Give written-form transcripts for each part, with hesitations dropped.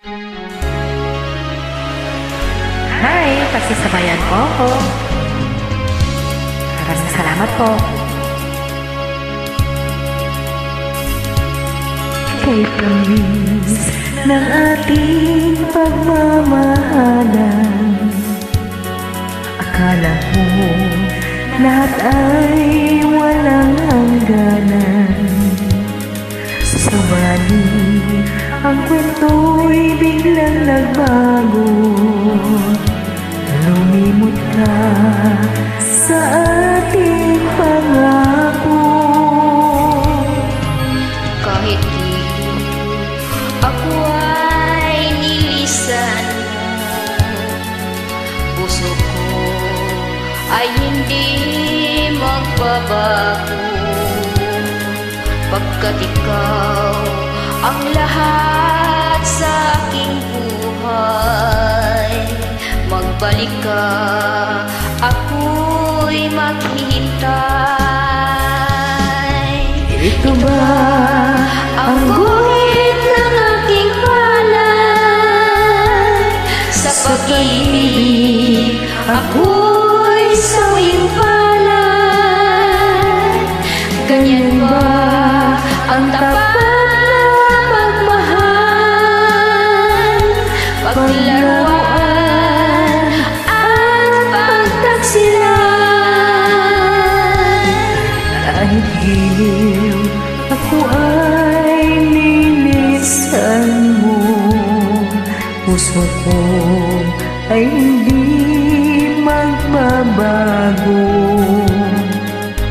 Hi, pasisabayan po ako. Maraming salamat po. Kay promise ng ating pagmamahalan, akala mo lahat ay walang hangganan. Subalit ang kwento'y biglang nagbago. Lumimot ka sa ating pangako. Kahit di ako ay nilisan mo, puso ko ay hindi magbabago. Pagkat ikaw ang lahat sa aking buhay, magbalik ka, ako'y maghihintay. Ito ba Ang guhit ng aking palad, sa pag-ibig ako'y sawing palad. Ganyan ba ang tapat na pagmahal, paglaruan at pagtaksilan? kahit giliw ako ay nilisan mo, puso ko ay hindi magbabago.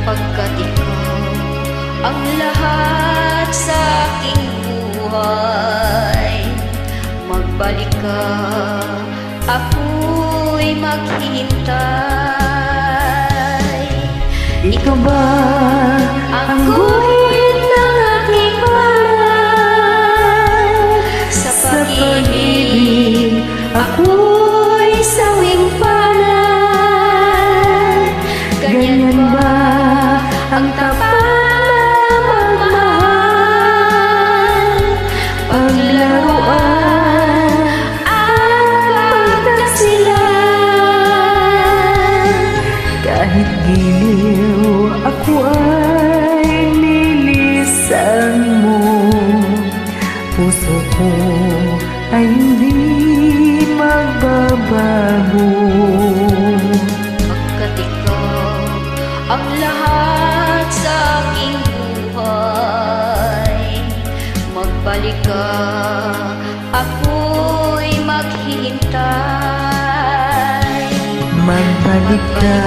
Pagkat ikaw ang lahat sa aking buhay, magbalik ka, ako'y maghihintay. Ito ba Ang guhit ng aking palad, sa pag-ibig ako'y sawing palad. Ganyan ba ang tapat na pagmamahal, paglaruan at pagtaksilan? kahit giliw ako ay nilisan mo, puso ko ay hindi magbabago. Pagkat ikaw ang lahat sa aking buhay, magbalik ka, ako'y maghihintay. Magbalik ka,